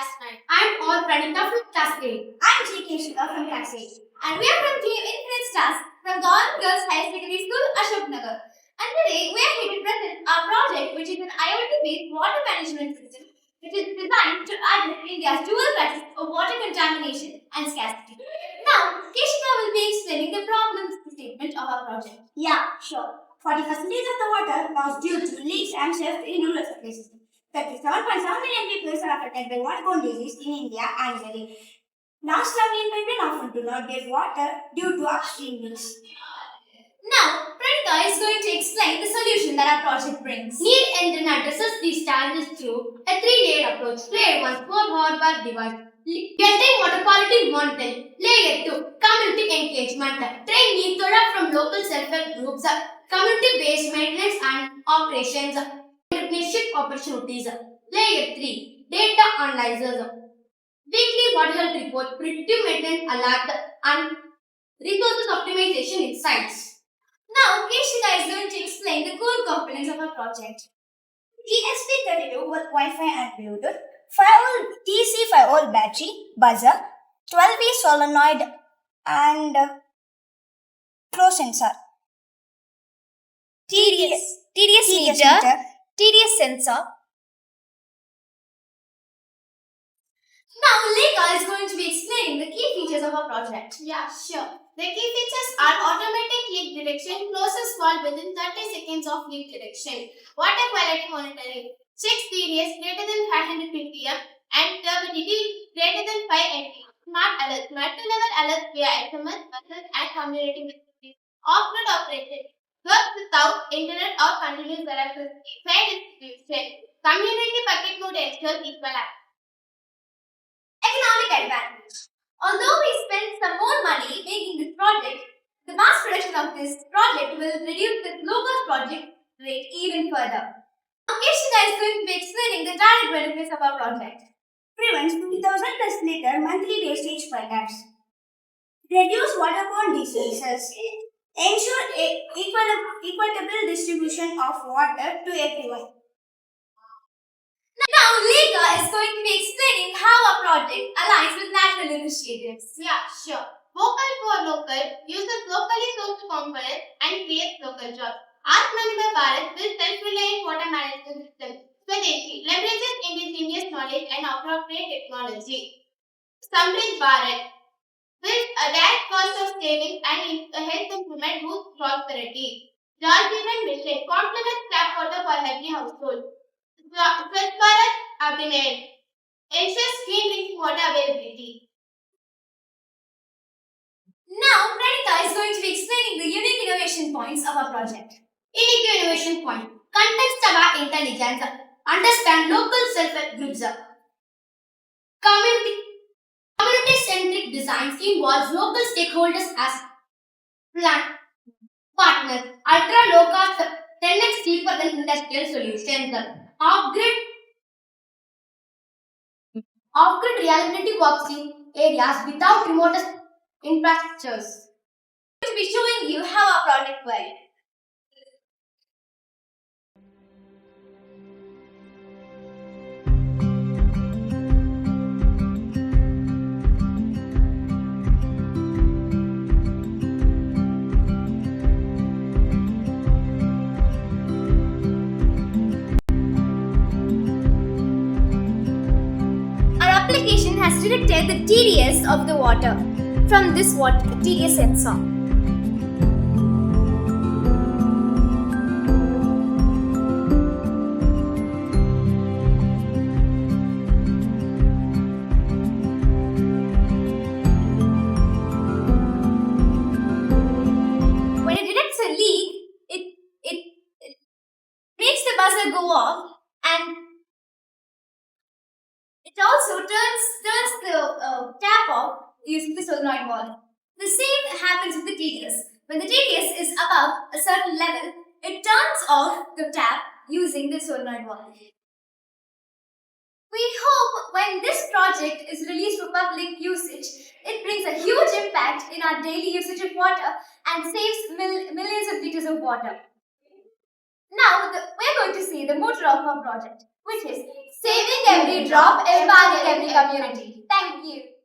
Class 9. I'm all Pranita from Class 8. I'm GK Shika from Class 8. And we are from Team Infinite Stars from Government Girls High Secondary School, Ashok Nagar. And today we are here to present our project, which is an IoT-based water management system, which is designed to address India's dual crisis of water contamination and scarcity. Now, Keshika will be explaining the problem statement of our project. Yeah, sure. 40% of the water lost due to leaks and theft in rural places. 37.7 million people are affected by waterborne disease in India annually. Now, 7 million people often do not get water due to upstream leaks. Now, Pranita is going to explain the solution that our project brings. Need Engine addresses these challenges through a three-layered approach. Layer 1, small hardware device. Real-time water quality monitoring. Layer 2, community engagement. Train from local self-help groups. Community-based maintenance and operations. Partnership opportunities. Layer 3, data analyzers. Weekly water health report, predictive maintenance alert, and resources optimization insights. Now, Keshika is going to explain the core components of our project. ESP32 with Wi-Fi and Bluetooth, 5V DC 5V battery, buzzer, 12V solenoid, and flow sensor. TDS meter, TDS sensor. Now, Lekha is going to be explaining the key features of our project. Yeah, sure. The key features are automatic leak detection, closest fault within 30 seconds of leak detection, water quality monitoring, 6 TDS greater than 500 ppm, and turbidity greater than 5 MT. Smart alert, multi-level alert via SMS, message, and community messages. Off-grid operation, works without internet or continuous electricity. Fair distribution, community bucket mode ensures equal access. Economic advantage. Although we spent some more money making this project, the mass production of this project will reduce the low-cost project rate even further. Now, Keshika is going to be explaining the direct benefits of our project. Prevents 50,000 plus liter monthly wastage per taps. Reduce waterborne diseases. Ensure equitable distribution of water to everyone. Now, Lekha is going to be explaining how our project aligns with national initiatives. Yeah, sure. Vocal for local uses locally sourced components and creates local jobs. Atmanirbhar Bharat builds self-reliant water management system. Swadeshi leverages indigenous knowledge and appropriate technology. Samrit Bharat builds a direct cost of savings and helps implement boost prosperity. Jal Jeevan Mission complements tap water for healthy households. Swachh Bharat Abhiyan ensures clean drinking water availability. Now, Pranita is going to be explaining the unique innovation points of our project. Unique innovation point. Context-aware intelligence. Understand local self-help groups. Community-centric designs involves local stakeholders as partners. Ultra-low-cost 10x cheaper than industrial solutions. Off-grid reliability works in areas without remote infrastructures. I'm going to be showing you how our project works. Application has detected the TDS of the water from this TDS sensor. When it detects a leak, it makes the buzzer go off, and it also turns the tap off using the solenoid valve. The same happens with the TDS. When the TDS is above a certain level, it turns off the tap using the solenoid valve. We hope when this project is released for public usage, it brings a huge impact in our daily usage of water and saves millions of liters of water. Now, we're going to to see the motto of our project, which is saving every drop, empowering every community. Thank you.